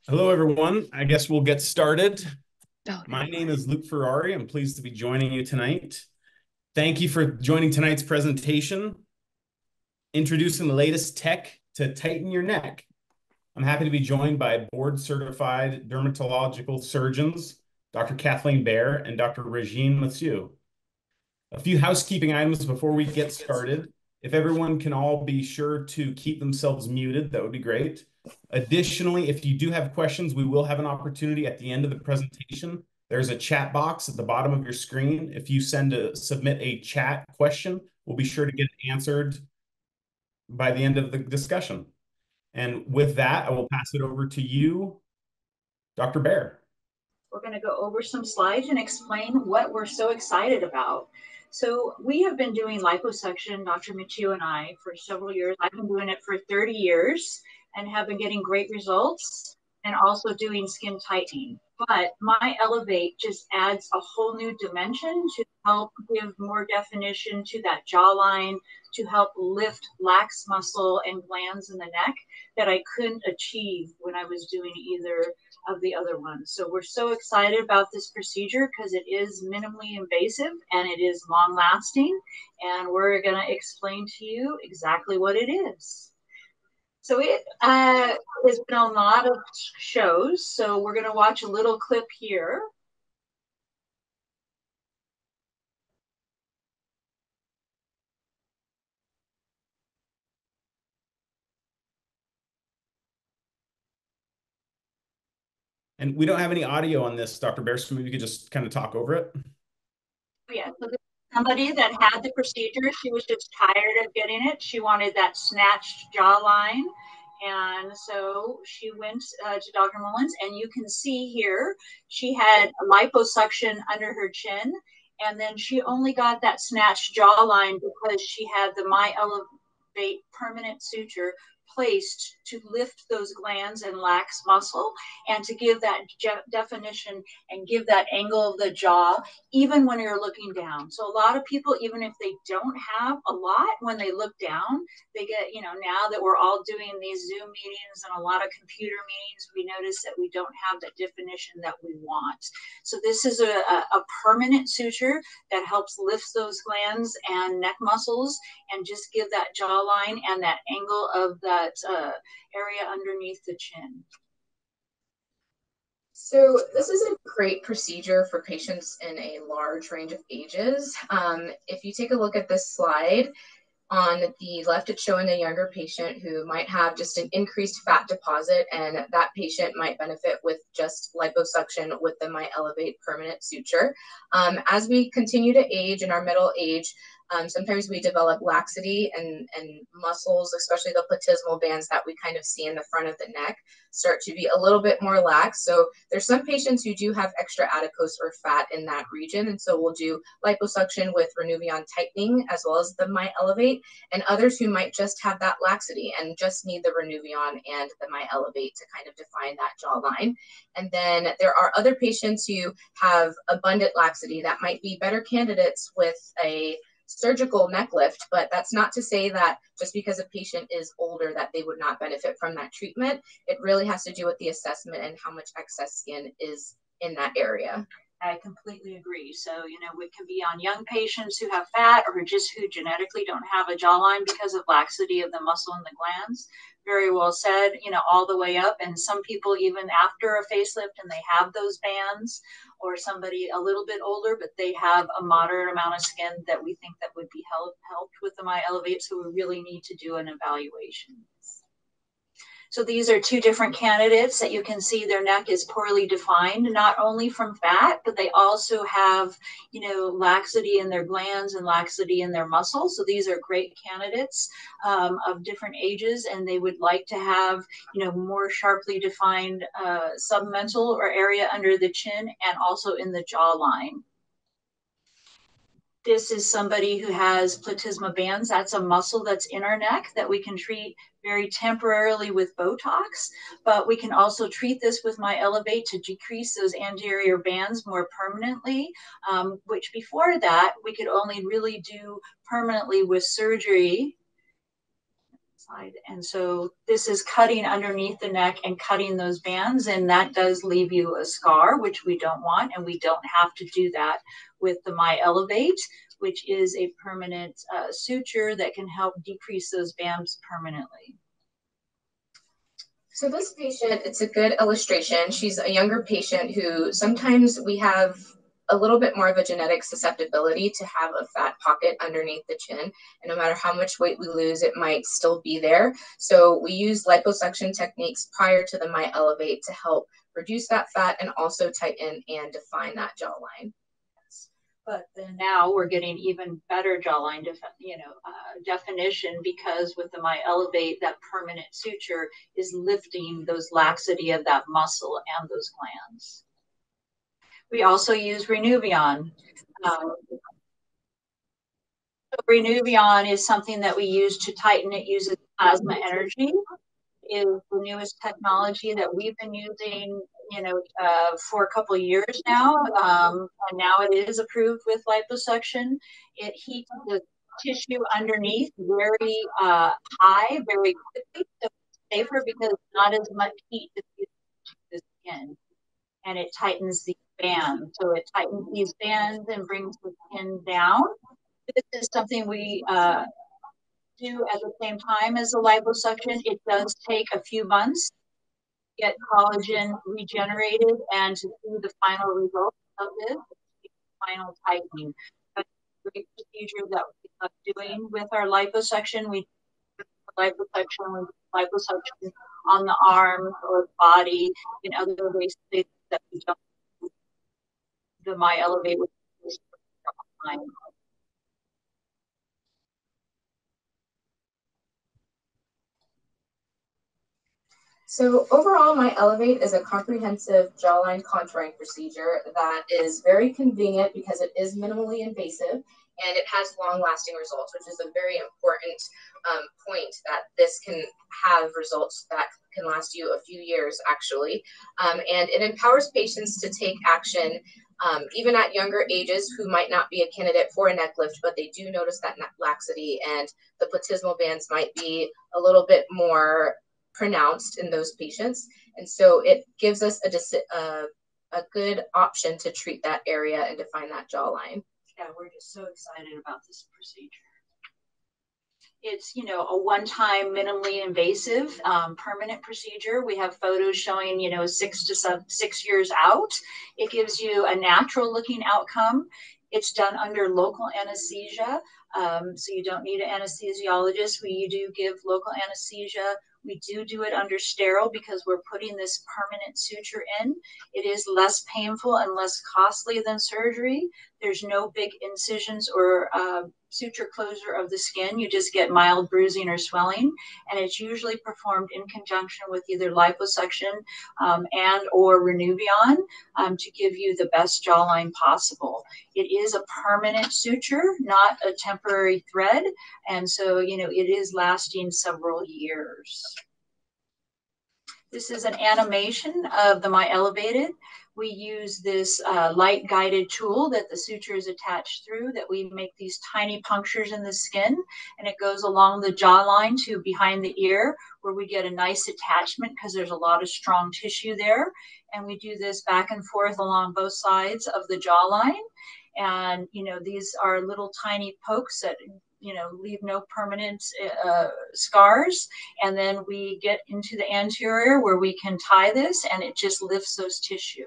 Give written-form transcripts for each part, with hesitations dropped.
Hello, everyone. I guess we'll get started. Oh, My name is Luke Ferrari. I'm pleased to be joining you tonight. Thank you for joining tonight's presentation, introducing the latest tech to tighten your neck. I'm happy to be joined by board-certified dermatological surgeons, Dr. Kathleen Baer and Dr. Regine Mathieu. A few housekeeping items before we get started. If everyone can all be sure to keep themselves muted, that would be great. Additionally, if you do have questions, we will have an opportunity at the end of the presentation. There's a chat box at the bottom of your screen. If you submit a chat question, we'll be sure to get it answered by the end of the discussion. And with that, I will pass it over to you, Dr. Baer. we're going to go over some slides and explain what we're so excited about. So we have been doing liposuction, Dr. Michu and I, for several years. I've been doing it for 30 years and have been getting great results and also doing skin tightening. But my Elevate just adds a whole new dimension to help give more definition to that jawline, to help lift lax muscle and glands in the neck that I couldn't achieve when I was doing either of the other ones. So we're so excited about this procedure because it is minimally invasive and it is long lasting. And we're going to explain to you exactly what it is. So it has been a lot of shows. So we're going to watch a little clip here. And we don't have any audio on this, Dr. Baer, so maybe you could just kind of talk over it. Yeah, so this is somebody that had the procedure. She was just tired of getting it. She wanted that snatched jawline. And so she went to Dr. Mullins, and you can see here she had liposuction under her chin. And then she only got that snatched jawline because she had the My Elevate permanent suture placed to lift those glands and lax muscle and to give that definition and give that angle of the jaw even when you're looking down. So a lot of people, even if they don't have a lot, when they look down, they get, now that we're all doing these Zoom meetings and a lot of computer meetings, we notice that we don't have the definition that we want. So this is a permanent suture that helps lift those glands and neck muscles and just give that jawline and that angle of that area underneath the chin. So this is a great procedure for patients in a large range of ages. If you take a look at this slide, on the left, it's showing a younger patient who might have just an increased fat deposit, and that patient might benefit with just liposuction with the My Elevate permanent suture. As we continue to age in our middle age, sometimes we develop laxity and muscles, especially the platysmal bands that we kind of see in the front of the neck, start to be a little bit more lax. So there's some patients who do have extra adipose or fat in that region. And so we'll do liposuction with Renuvion tightening as well as the My Elevate, and others who might just have that laxity and just need the Renuvion and the My Elevate to kind of define that jawline. And then there are other patients who have abundant laxity that might be better candidates with a surgical neck lift, but that's not to say that just because a patient is older that they would not benefit from that treatment. It really has to do with the assessment and how much excess skin is in that area. I completely agree. So, we can be on young patients who have fat or just who genetically don't have a jawline because of laxity of the muscle and the glands. Very well said, all the way up. And some people, even after a facelift and they have those bands, or somebody a little bit older, but they have a moderate amount of skin that we think that would be helped with the My Elevate. So we really need to do an evaluation. So these are two different candidates that you can see their neck is poorly defined, not only from fat, but they also have, laxity in their glands and laxity in their muscles. So these are great candidates of different ages, and they would like to have, more sharply defined submental or area under the chin and also in the jawline. This is somebody who has platysma bands. That's a muscle that's in our neck that we can treat very temporarily with Botox, but we can also treat this with My Elevate to decrease those anterior bands more permanently, which before that, we could only really do permanently with surgery. side. And so this is cutting underneath the neck and cutting those bands, and that does leave you a scar, which we don't want, and we don't have to do that with the MyElevate, which is a permanent suture that can help decrease those bands permanently. So this patient, it's a good illustration. She's a younger patient who sometimes we have a little bit more of a genetic susceptibility to have a fat pocket underneath the chin. And no matter how much weight we lose, it might still be there. So we use liposuction techniques prior to the MyElevate to help reduce that fat and also tighten and define that jawline. But then now we're getting even better jawline definition, because with the MyElevate, that permanent suture is lifting those laxity of that muscle and those glands. We also use Renuvion. Renuvion is something that we use to tighten. It uses plasma energy. It is the newest technology that we've been using, for a couple of years now. And now it is approved with liposuction. It heats the tissue underneath very high, very quickly. So it's safer because not as much heat diffuses to the skin. And it tightens the band. So it tightens these bands and brings the skin down. This is something we do at the same time as the liposuction. It does take a few months to get collagen regenerated and to see the final results of this, final tightening. But the great procedure that we love doing with our liposuction, we do liposuction on the arms or body in other ways that we don't do the MyElevate with time. So overall, MyElevate is a comprehensive jawline contouring procedure that is very convenient because it is minimally invasive and it has long-lasting results, which is a very important point, that this can have results that can last you a few years, actually. And it empowers patients to take action even at younger ages who might not be a candidate for a neck lift, but they do notice that neck laxity, and the platysmal bands might be a little bit more pronounced in those patients. And so it gives us a good option to treat that area and define that jawline. Yeah, we're just so excited about this procedure. It's, a one-time, minimally invasive, permanent procedure. We have photos showing, 6 years out. It gives you a natural-looking outcome. It's done under local anesthesia, so you don't need an anesthesiologist. We do give local anesthesia. We do it under sterile because we're putting this permanent suture in. It is less painful and less costly than surgery. There's no big incisions or suture closure of the skin. You just get mild bruising or swelling, and it's usually performed in conjunction with either liposuction and or Renuvion to give you the best jawline possible. It is a permanent suture, not a temporary thread, and so it is lasting several years. This is an animation of the MyElevate. We use this light guided tool that the suture is attached through, that we make these tiny punctures in the skin, and it goes along the jawline to behind the ear, where we get a nice attachment because there's a lot of strong tissue there. And we do this back and forth along both sides of the jawline. And, these are little tiny pokes that leave no permanent scars. And then we get into the anterior where we can tie this, and it just lifts those tissue.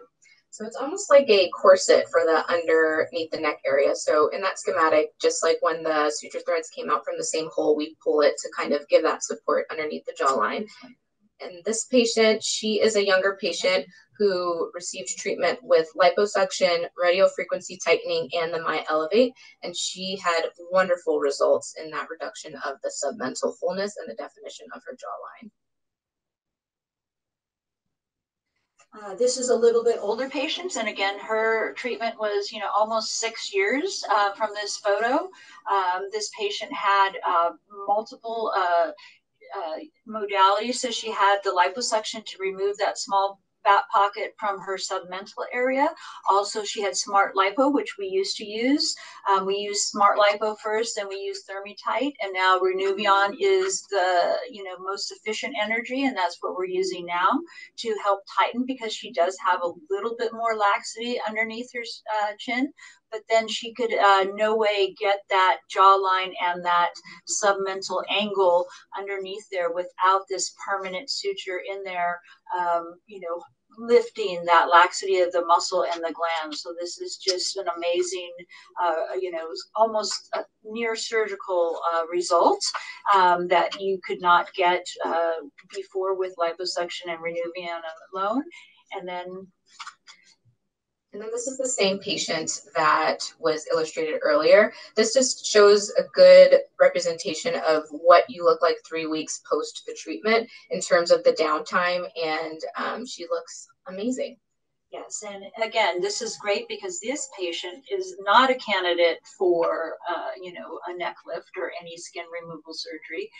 So it's almost like a corset for the underneath the neck area. So in that schematic, just like when the suture threads came out from the same hole, we pull it to kind of give that support underneath the jawline. And this patient, she is a younger patient who received treatment with liposuction, radiofrequency tightening, and the MyElevate, and she had wonderful results in that reduction of the submental fullness and the definition of her jawline. This is a little bit older patient, and again, her treatment was, almost 6 years from this photo. This patient had multiple modalities. So she had the liposuction to remove that small fat pocket from her submental area. Also, she had Smart Lipo, which we used to use. We used Smart Lipo first, then we used ThermiTite, and now Renuvion is the most efficient energy, and that's what we're using now to help tighten, because she does have a little bit more laxity underneath her chin, but then she could no way get that jawline and that submental angle underneath there without this permanent suture in there, lifting that laxity of the muscle and the gland. So this is just an amazing, almost a near surgical result that you could not get before with liposuction and Renuvion alone. And then this is the same patient that was illustrated earlier. This just shows a good representation of what you look like 3 weeks post the treatment in terms of the downtime, and she looks amazing. Yes, and again, this is great because this patient is not a candidate for, a neck lift or any skin removal surgery.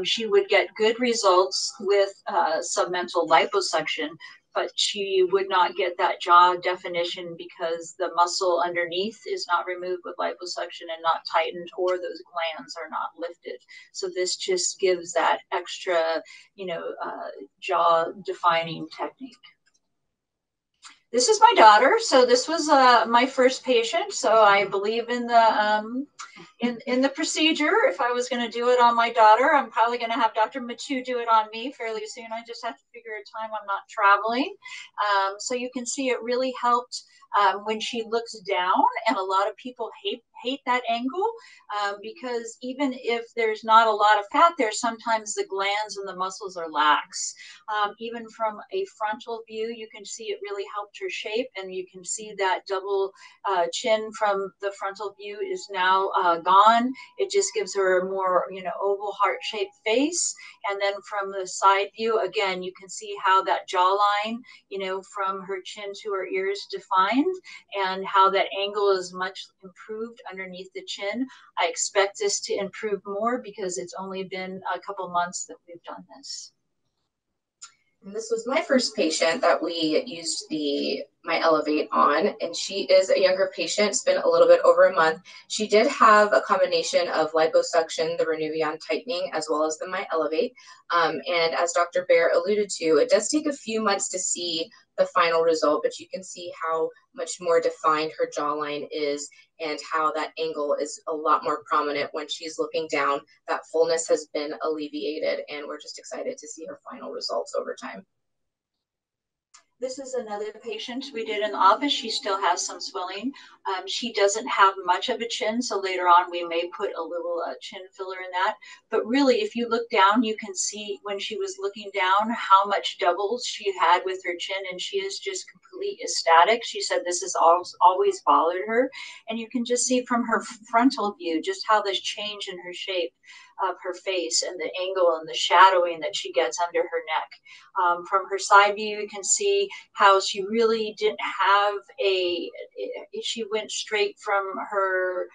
She would get good results with submental liposuction, but she would not get that jaw definition because the muscle underneath is not removed with liposuction and not tightened, or those glands are not lifted. So this just gives that extra, jaw defining technique. This is my daughter. So this was my first patient. So I believe in the in the procedure. If I was going to do it on my daughter, I'm probably going to have Dr. Matu do it on me fairly soon. I just have to figure a time I'm not traveling. So you can see it really helped when she looks down, and a lot of people hate that angle because even if there's not a lot of fat there, sometimes the glands and the muscles are lax. Even from a frontal view, you can see it really helped her shape, and you can see that double chin from the frontal view is now gone. It just gives her a more, oval heart-shaped face. And then from the side view, again, you can see how that jawline, from her chin to her ears defined, and how that angle is much improved underneath the chin. I expect this to improve more because it's only been a couple months that we've done this. And this was my first patient that we used my Elevate on, and she is a younger patient. It's been a little bit over a month. She did have a combination of liposuction, the Renuvion tightening, as well as the My Elevate. And as Dr. Bear alluded to, it does take a few months to see the final result, but you can see how much more defined her jawline is and how that angle is a lot more prominent when she's looking down. That fullness has been alleviated, and we're just excited to see her final results over time. This is another patient we did in the office. She still has some swelling. She doesn't have much of a chin, so later on we may put a little chin filler in that. But really, if you look down, you can see when she was looking down how much doubles she had with her chin, and she is just completely ecstatic. She said this has always bothered her, and you can just see from her frontal view just how this change in her shape of her face and the angle and the shadowing that she gets under her neck. From her side view, you can see how she really didn't have she went straight from her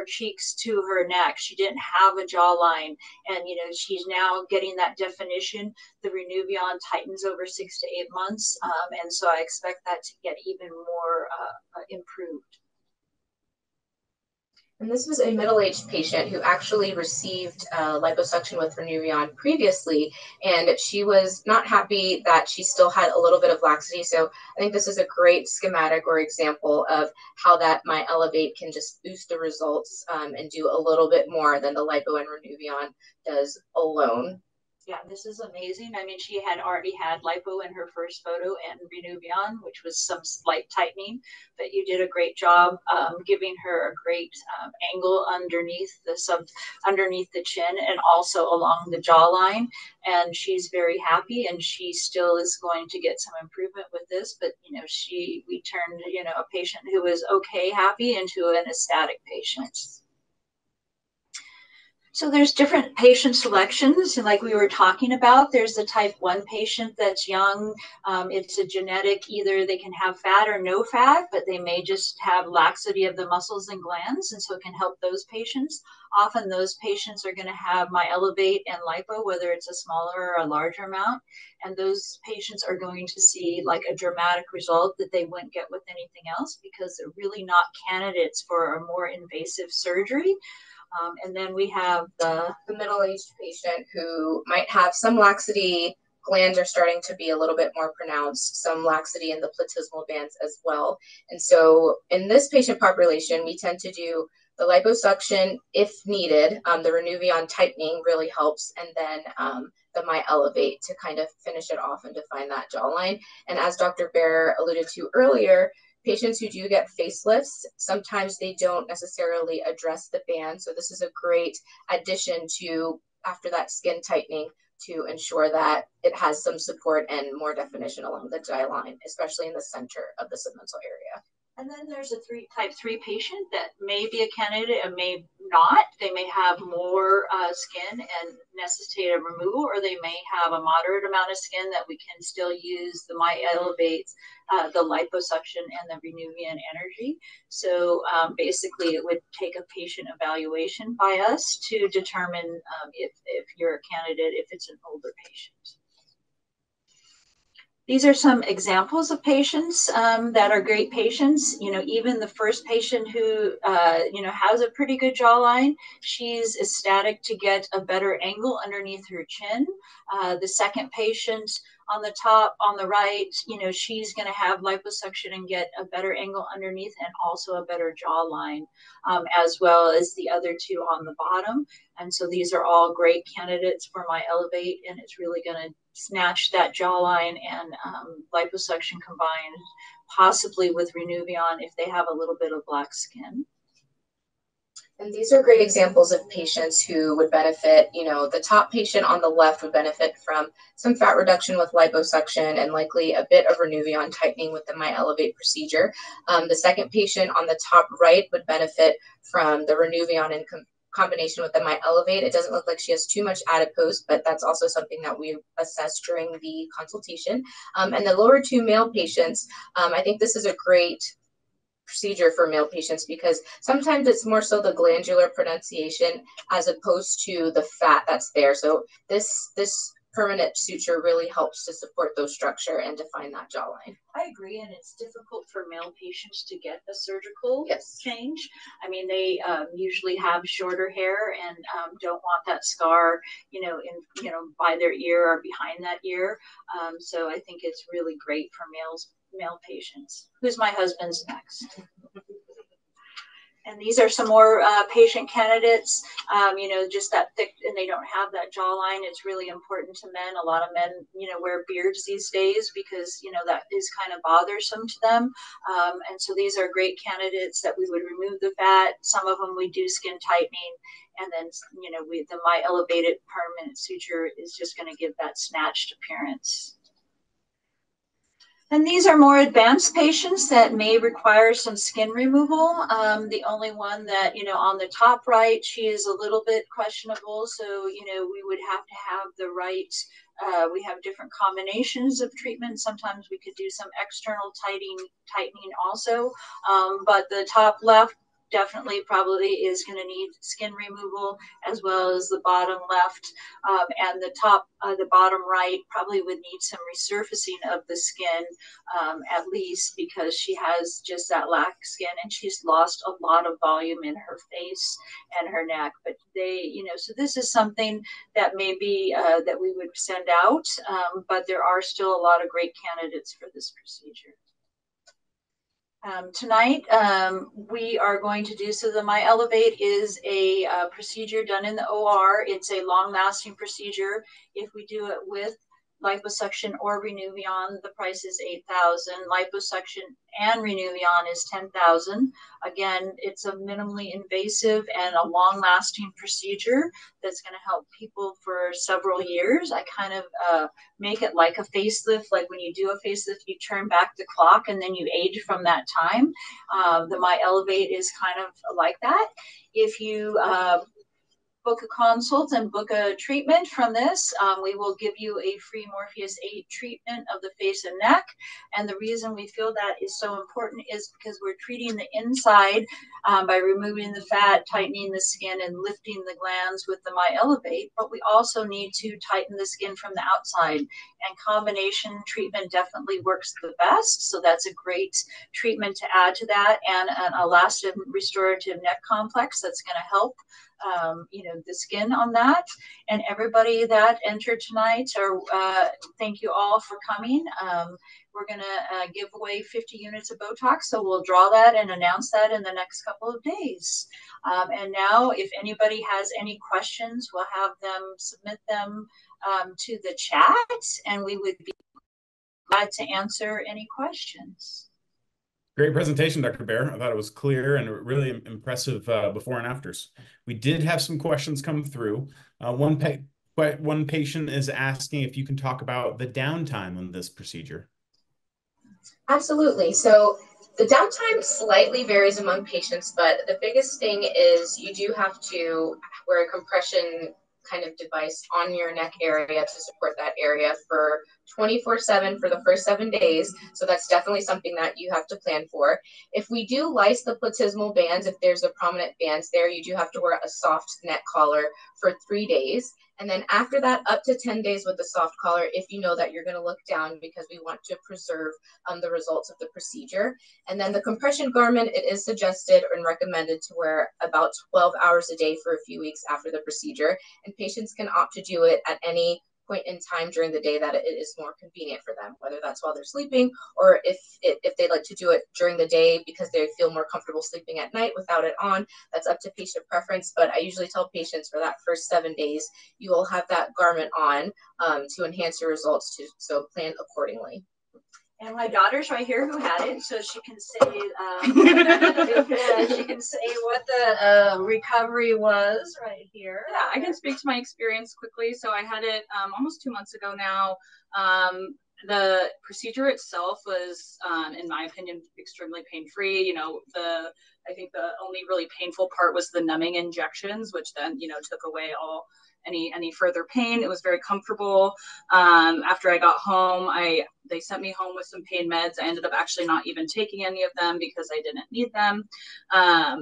cheeks to her neck. She didn't have a jawline, and she's now getting that definition. The Renuvion tightens over 6 to 8 months, and so I expect that to get even more improved. And this was a middle-aged patient who actually received liposuction with Renuvion previously, and she was not happy that she still had a little bit of laxity. So I think this is a great schematic or example of how that My Elevate can just boost the results and do a little bit more than the lipo and Renuvion does alone. Yeah, this is amazing. I mean, she had already had lipo in her first photo and Renuvion, which was some slight tightening, but you did a great job giving her a great angle underneath the chin and also along the jawline. And she's very happy, and she still is going to get some improvement with this. But we turned a patient who was okay happy into an ecstatic patient. So there's different patient selections, and like we were talking about, there's the type 1 patient that's young. It's a genetic, either they can have fat or no fat, but they may just have laxity of the muscles and glands, and so it can help those patients. Often those patients are going to have MyElevate and lipo, whether it's a smaller or a larger amount, and those patients are going to see like a dramatic result that they wouldn't get with anything else, because they're really not candidates for a more invasive surgery. And then we have the middle-aged patient who might have some laxity. Glands are starting to be a little bit more pronounced, some laxity in the platysmal bands as well. And so in this patient population, we tend to do the liposuction if needed. The Renuvion tightening really helps, and then the MyElevate to kind of finish it off and define that jawline. And as Dr. Baer alluded to earlier, patients who do get facelifts, sometimes they don't necessarily address the band. So this is a great addition to, after that skin tightening, to ensure that it has some support and more definition along the jawline, especially in the center of the submental area. And then there's a type 3 patient that may be a candidate and may not. They may have more skin and necessitate a removal, or they may have a moderate amount of skin that we can still use the MyElevate, the liposuction, and the Renuvion energy. So basically it would take a patient evaluation by us to determine if you're a candidate, if it's an older patient. These are some examples of patients that are great patients. You know, even the first patient who, has a pretty good jawline, she's ecstatic to get a better angle underneath her chin. The second patient on the top, on the right, she's going to have liposuction and get a better angle underneath and also a better jawline, as well as the other two on the bottom. And so these are all great candidates for MyElevate, and it's really going to snatch that jawline and liposuction combined, possibly with Renuvion if they have a little bit of black skin. And these are great examples of patients who would benefit. The top patient on the left would benefit from some fat reduction with liposuction and likely a bit of Renuvion tightening with the MyElevate procedure. The second patient on the top right would benefit from the Renuvion in combination with the MyElevate. It doesn't look like she has too much adipose, but that's also something that we assess during the consultation. And the lower two male patients, I think this is a great procedure for male patients because sometimes it's more so the glandular pronunciation as opposed to the fat that's there. So this permanent suture really helps to support those structure and define that jawline. I agree, and it's difficult for male patients to get a surgical change. I mean, they usually have shorter hair and don't want that scar, by their ear or behind that ear. So I think it's really great for male patients. Who's my husband's next? And these are some more patient candidates, just that thick, and they don't have that jawline. It's really important to men. A lot of men, wear beards these days because, that is kind of bothersome to them. And so these are great candidates that we would remove the fat. Some of them we do skin tightening. And then, the MyElevate permanent suture is just going to give that snatched appearance. And these are more advanced patients that may require some skin removal. The only one that, on the top right, she is a little bit questionable. So, we would have to have the right, we have different combinations of treatment. Sometimes we could do some external tightening also. But the top left definitely probably is going to need skin removal, as well as the bottom left, and the bottom right probably would need some resurfacing of the skin, at least because she has just that lack skin and she's lost a lot of volume in her face and her neck. But so this is something that maybe that we would send out, but there are still a lot of great candidates for this procedure. Tonight, we are going to do, so the MyElevate is a procedure done in the OR. It's a long-lasting procedure. If we do it with liposuction or Renuvion, the price is $8,000. Liposuction and Renuvion is $10,000. Again, it's a minimally invasive and a long-lasting procedure that's going to help people for several years. I kind of make it like a facelift. Like when you do a facelift, you turn back the clock and then you age from that time. The MyElevate is kind of like that. If you book a consult and book a treatment from this, we will give you a free Morpheus 8 treatment of the face and neck. And the reason we feel that is so important is because we're treating the inside by removing the fat, tightening the skin, and lifting the glands with the MyElevate. But we also need to tighten the skin from the outside. And combination treatment definitely works the best. So that's a great treatment to add to that, and an elastin restorative neck complex that's going to help the skin on that. And everybody that entered tonight, or thank you all for coming. We're going to give away 50 units of Botox, so we'll draw that and announce that in the next couple of days. And now, if anybody has any questions, we'll have them submit them to the chat, and we would be glad to answer any questions. Great presentation, Dr. Baer. I thought it was clear and really impressive before and afters. We did have some questions come through. One patient is asking if you can talk about the downtime on this procedure. Absolutely. So the downtime slightly varies among patients, but the biggest thing is you do have to wear a compression kind of device on your neck area to support that area for 24/7 for the first 7 days. So that's definitely something that you have to plan for. If we do lice the platysmal bands, if there's a prominent bands there, you do have to wear a soft neck collar for 3 days. And then after that, up to 10 days with the soft collar, if you know that you're going to look down, because we want to preserve the results of the procedure. And then the compression garment, it is suggested and recommended to wear about 12 hours a day for a few weeks after the procedure. And patients can opt to do it at any point in time during the day that it is more convenient for them, whether that's while they're sleeping, or if they like to do it during the day because they feel more comfortable sleeping at night without it on. That's up to patient preference, but I usually tell patients for that first 7 days, you will have that garment on to enhance your results, so plan accordingly. And my daughter's right here who had it, so she can say she can say what the recovery was right here. Yeah, I can speak to my experience quickly. So I had it almost 2 months ago now. The procedure itself was, in my opinion, extremely pain-free. I think the only really painful part was the numbing injections, which then, took away all any further pain. It was very comfortable. After I got home, they sent me home with some pain meds. I ended up actually not even taking any of them because I didn't need them.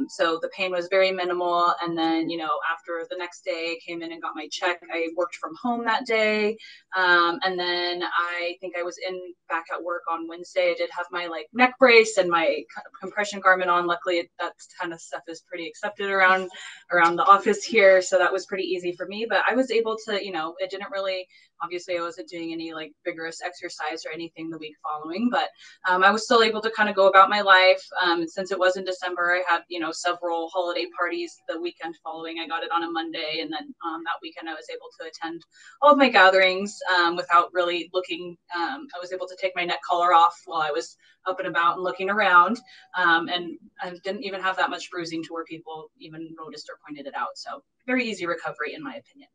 So the pain was very minimal. And then, after the next day I came in and got my check, I worked from home that day. And then I think I was back at work on Wednesday. I did have my neck brace and my compression garment on. Luckily, that kind of stuff is pretty accepted around the office here. So that was pretty easy for me, but I was able to, it didn't really, obviously I wasn't doing any vigorous exercise or anything the week following, but I was still able to kind of go about my life. Since it was in December, I had, several holiday parties the weekend following. I got it on a Monday, and then that weekend I was able to attend all of my gatherings without really looking. I was able to take my neck collar off while I was up and about and looking around, and I didn't even have that much bruising to where people even noticed or pointed it out. So very easy recovery, in my opinion.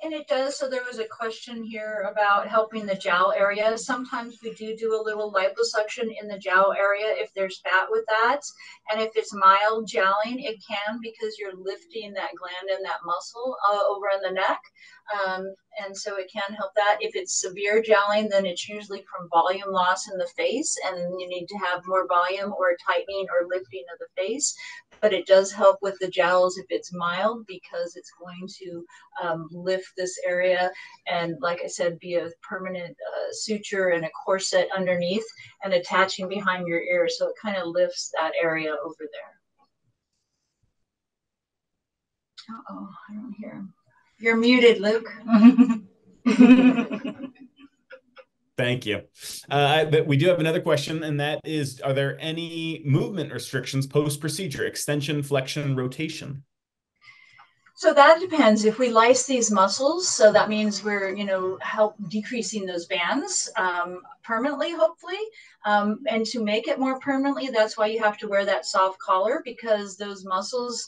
And it does. So there was a question here about helping the jowl area. Sometimes we do a little liposuction in the jowl area if there's fat with that. And if it's mild jowling, it can, because you're lifting that gland and that muscle over in the neck. And so it can help that. If it's severe jowling, then it's usually from volume loss in the face, and you need to have more volume or tightening or lifting of the face. But it does help with the jowls if it's mild, because it's going to lift this area, and like I said, be a permanent suture and a corset underneath and attaching behind your ear, so it kind of lifts that area over there. Uh-oh, I don't hear him. You're muted, Luke. Thank you. But we do have another question, and that is, are there any movement restrictions post-procedure, extension, flexion, rotation? So that depends. If we lyse these muscles, so that means we're, help decreasing those bands permanently, hopefully. And to make it more permanently, that's why you have to wear that soft collar, because those muscles,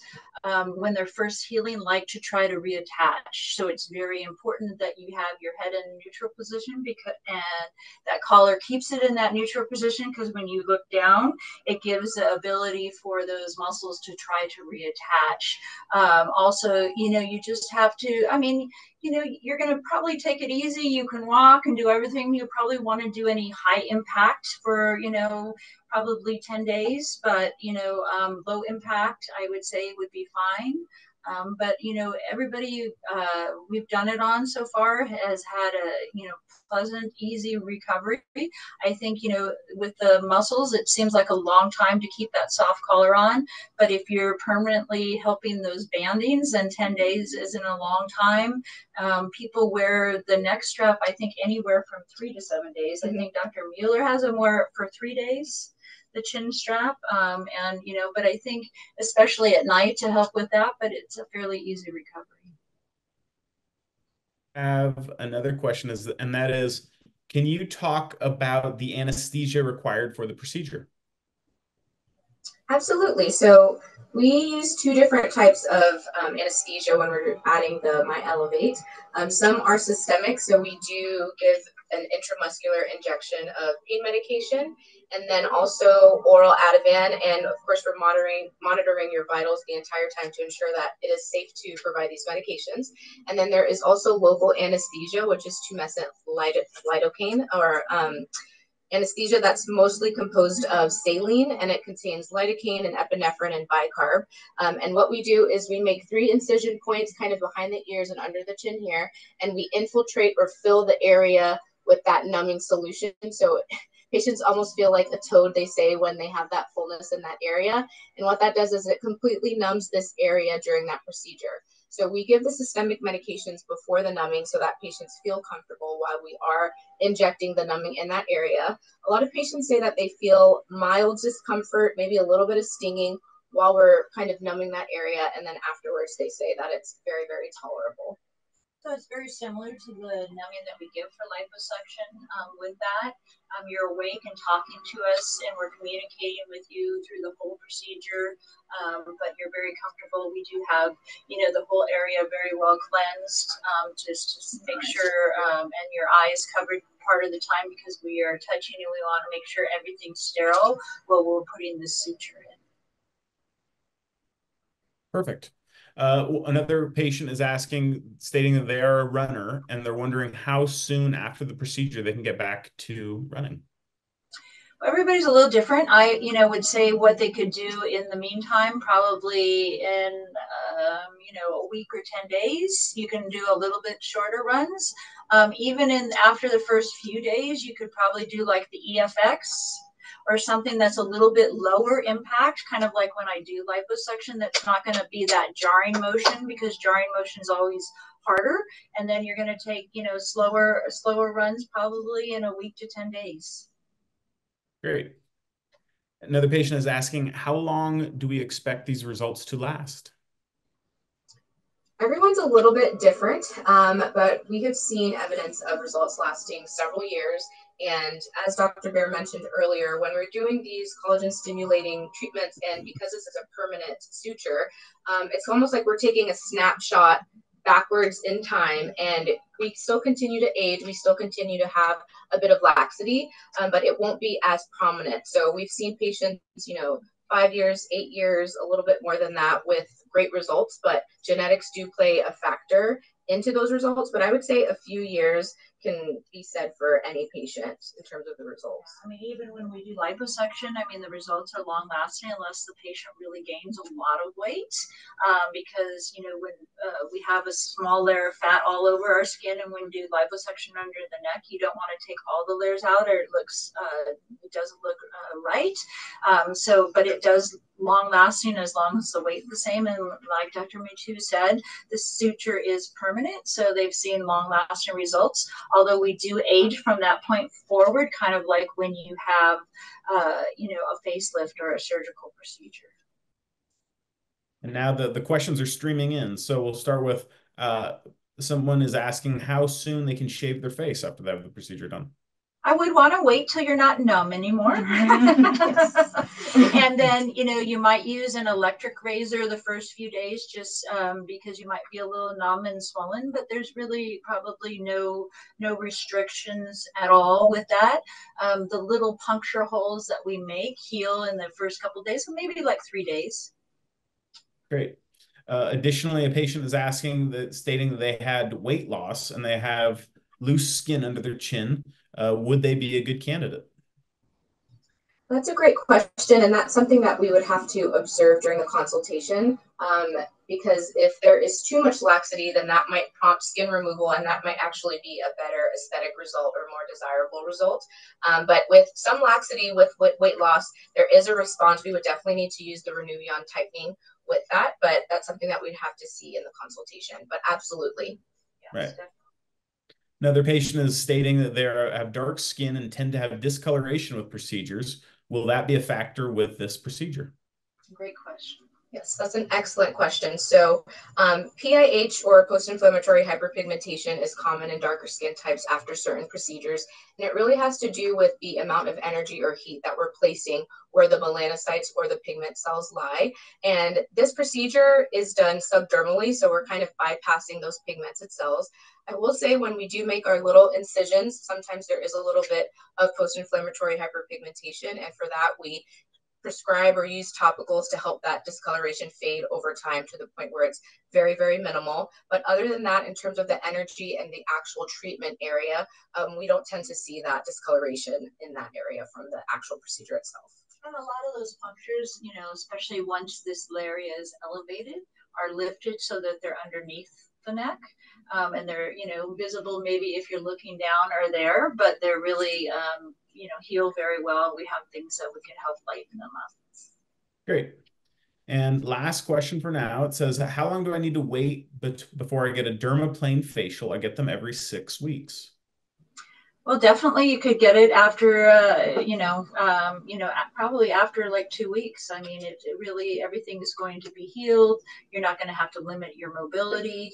when they're first healing, like to try to reattach. So it's very important that you have your head in neutral position, and that collar keeps it in that neutral position, because when you look down, it gives the ability for those muscles to try to reattach. Also, you just have to, you're going to probably take it easy. You can walk and do everything. You probably want to do any high impact for, probably 10 days, but, low impact, I would say would be fine. But everybody we've done it on so far has had a pleasant, easy recovery. I think with the muscles, it seems like a long time to keep that soft collar on. But if you're permanently helping those bandings, then 10 days isn't a long time. People wear the neck strap, I think, anywhere from 3 to 7 days. I think Dr. Mueller has them wear for 3 days. The chin strap, but I think especially at night to help with that, but it's a fairly easy recovery. I have another question, and that is, can you talk about the anesthesia required for the procedure? Absolutely. So we use 2 different types of anesthesia when we're adding the MyElevate. Some are systemic, so we do give an intramuscular injection of pain medication, and then also oral Ativan, and of course we're monitoring your vitals the entire time to ensure that it is safe to provide these medications. And then there is also local anesthesia, which is tumescent lidocaine, or anesthesia that's mostly composed of saline, and it contains lidocaine and epinephrine and bicarb. And what we do is we make 3 incision points kind of behind the ears and under the chin here, and we infiltrate or fill the area with that numbing solution. So patients almost feel like a toad, they say, when they have that fullness in that area. And what that does is it completely numbs this area during that procedure. So we give the systemic medications before the numbing so that patients feel comfortable while we are injecting the numbing in that area. A lot of patients say that they feel mild discomfort, maybe a little bit of stinging while we're kind of numbing that area. And then afterwards, they say that it's very, very tolerable. So it's very similar to the numbing that we give for liposuction. With that, you're awake and talking to us, and we're communicating with you through the whole procedure, but you're very comfortable. We do have, the whole area very well cleansed, just to make sure, and your eyes covered part of the time, because we are touching and we want to make sure everything's sterile while we're putting the suture in. Perfect. Another patient is stating that they are a runner, and they're wondering how soon after the procedure they can get back to running. Everybody's a little different. I, would say what they could do in the meantime, probably in, a week or 10 days, you can do a little bit shorter runs. Even after the first few days, you could probably do like the EFX, or something that's a little bit lower impact, kind of like when I do liposuction, that's not going to be that jarring motion, because jarring motion is always harder. And then you're going to take, slower runs, probably in a week to 10 days. Great. Another patient is asking, how long do we expect these results to last? Everyone's a little bit different, but we have seen evidence of results lasting several years. And as Dr. Bear mentioned earlier, when we're doing these collagen stimulating treatments, and because this is a permanent suture, it's almost like we're taking a snapshot backwards in time, and we still continue to age, we still continue to have a bit of laxity, but it won't be as prominent. So we've seen patients, 5 years, 8 years, a little bit more than that, with great results, but genetics do play a factor into those results. But I would say a few years can be said for any patient in terms of the results. Even when we do liposuction, the results are long lasting unless the patient really gains a lot of weight, because, when we have a small layer of fat all over our skin, and when we do liposuction under the neck, you don't want to take all the layers out, or it doesn't look right. But it does long lasting as long as the weight's the same. And like Dr. Mitu said, the suture is permanent, so they've seen long lasting results. Although we do age from that point forward, kind of like when you have, a facelift or a surgical procedure. And now the questions are streaming in. So we'll start with someone is asking how soon they can shave their face after they have the procedure done. I would want to wait till you're not numb anymore. And then, you know, you might use an electric razor the first few days just because you might be a little numb and swollen, but there's really probably no restrictions at all with that. The little puncture holes that we make heal in the first couple of days, so maybe like 3 days. Great. Additionally, a patient is stating that they had weight loss and they have loose skin under their chin. Would they be a good candidate? That's a great question, and that's something that we would have to observe during the consultation, because if there is too much laxity, then that might prompt skin removal, and that might actually be a better aesthetic result or more desirable result. But with some laxity with weight loss, there is a response. We would definitely need to use the Renuvion tightening with that, but that's something that we'd have to see in the consultation. But absolutely. Right. Another patient is stating that they have dark skin and tend to have discoloration with procedures. Will that be a factor with this procedure? Great question. Yes, that's an excellent question. So PIH, or post-inflammatory hyperpigmentation, is common in darker skin types after certain procedures. And it really has to do with the amount of energy or heat that we're placing where the melanocytes or the pigment cells lie. And this procedure is done subdermally, so we're kind of bypassing those pigmented cells. I will say when we do make our little incisions, sometimes there is a little bit of post-inflammatory hyperpigmentation. And for that, we prescribe or use topicals to help that discoloration fade over time to the point where it's very, very minimal. But other than that, in terms of the energy and the actual treatment area, we don't tend to see that discoloration in that area from the actual procedure itself. And a lot of those punctures, you know, especially once this area is elevated, are lifted so that they're underneath the neck. And they're, you know, visible maybe if you're looking down or there, but they're really, you know, heal very well. We have things that we can help lighten them up. Great. And last question for now. It says, how long do I need to wait before I get a dermaplane facial? I get them every 6 weeks. Well, definitely you could get it after, probably after like 2 weeks. I mean, it really, everything is going to be healed. You're not going to have to limit your mobility.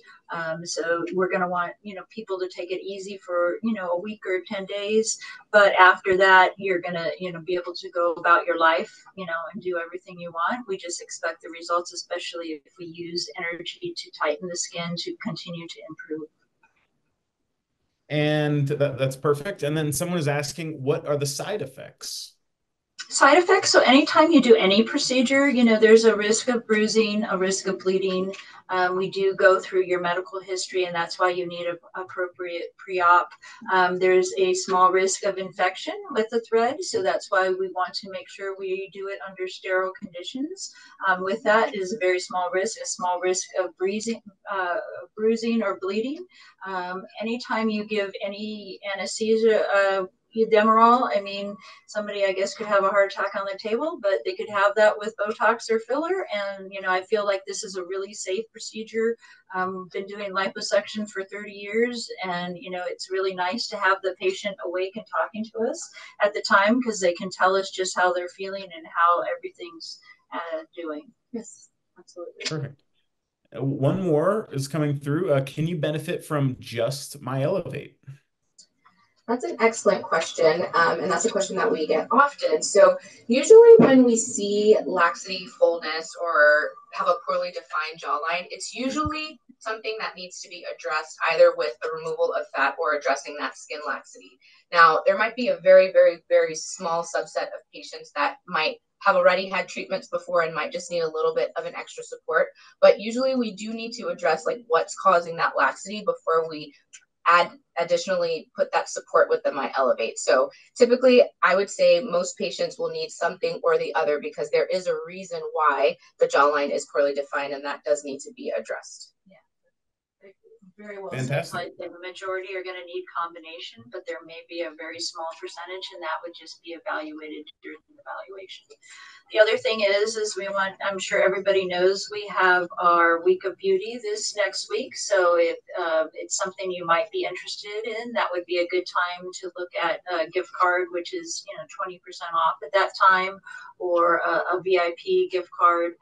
So we're going to want, you know, people to take it easy for, you know, a week or 10 days. But after that, you're going to, you know, be able to go about your life, you know, and do everything you want. We just expect the results, especially if we use energy to tighten the skin, to continue to improve. And that's perfect. And then someone is asking, what are the side effects? Side effects. So anytime you do any procedure, you know, there's a risk of bruising, a risk of bleeding. We do go through your medical history, and that's why you need an appropriate pre-op. There's a small risk of infection with the thread, so that's why we want to make sure we do it under sterile conditions. With that is a very small risk of bruising or bleeding. Anytime you give any anesthesia, Demerol, I mean, somebody, I guess, could have a heart attack on the table, but they could have that with Botox or filler. And, you know, I feel like this is a really safe procedure. Been doing liposuction for 30 years. And, you know, it's really nice to have the patient awake and talking to us at the time, because they can tell us just how they're feeling and how everything's doing. Yes, absolutely. Perfect. One more is coming through. Can you benefit from just MyElevate? That's an excellent question, and that's a question that we get often. So usually when we see laxity, fullness, or have a poorly defined jawline, it's usually something that needs to be addressed either with the removal of fat or addressing that skin laxity. Now, there might be a very, very, very small subset of patients that might have already had treatments before and might just need a little bit of an extra support. But usually we do need to address like what's causing that laxity before we additionally put that support with the MyElevate. So typically I would say most patients will need something or the other, because there is a reason why the jawline is poorly defined, and that does need to be addressed. Yeah, very well. Fantastic. The majority are going to need combination, but there may be a very small percentage, and that would just be evaluated during the evaluation. The other thing is we want, I'm sure everybody knows, we have our Week of Beauty this next week. So if it's something you might be interested in, that would be a good time to look at a gift card, which is, you know, 20% off at that time, or a VIP gift card,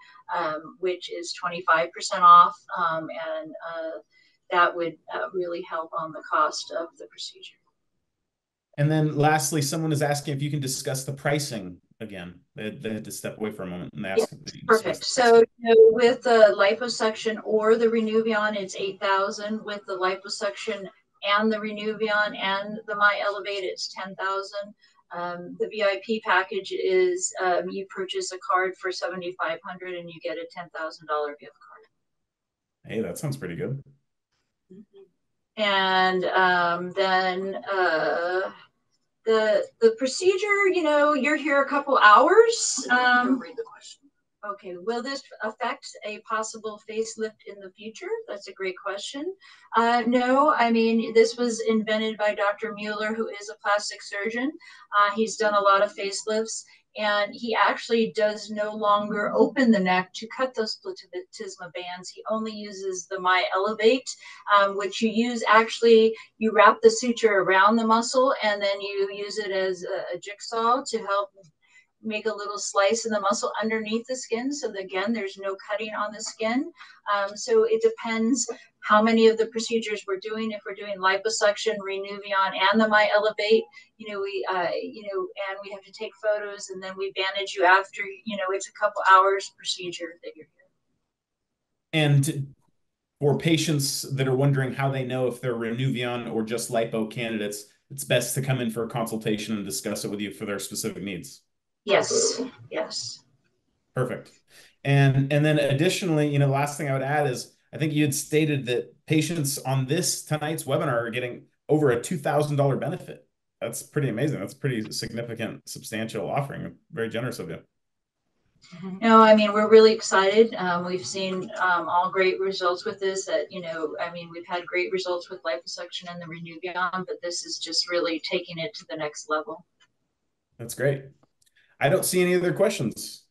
which is 25% off. And that would really help on the cost of the procedure. And then lastly, someone is asking if you can discuss the pricing again. They had to step away for a moment and ask. Yeah, perfect. So with the liposuction or the Renuvion, it's 8,000. With the liposuction and the Renuvion and the MyElevate, it's 10,000. The VIP package is you purchase a card for 7,500 and you get a $10,000 gift card. Hey, that sounds pretty good. And then the procedure, you're here a couple hours. Read the question. Okay, will this affect a possible facelift in the future? That's a great question. No, I mean, this was invented by Dr. Mueller, who is a plastic surgeon. He's done a lot of facelifts, and he actually does no longer open the neck to cut those platysma bands. He only uses the MyElevate, which you wrap the suture around the muscle, and then you use it as a jigsaw to help make a little slice in the muscle underneath the skin. So again, there's no cutting on the skin. So it depends how many of the procedures we're doing. If we're doing liposuction, Renuvion, and the MyElevate, and we have to take photos, and then we bandage you after. It's a couple hours procedure that you're here. And for patients that are wondering how they know if they're Renuvion or just lipo candidates, it's best to come in for a consultation and discuss it with you for their specific needs. Yes. Yes. Perfect. And then additionally, last thing I would add is I think you had stated that patients on tonight's webinar are getting over a $2,000 benefit. That's pretty amazing. That's pretty significant, substantial offering. Very generous of you. No, I mean, we're really excited. We've seen all great results with this. We've had great results with liposuction and the Renuvion, but this is just really taking it to the next level. That's great. I don't see any other questions.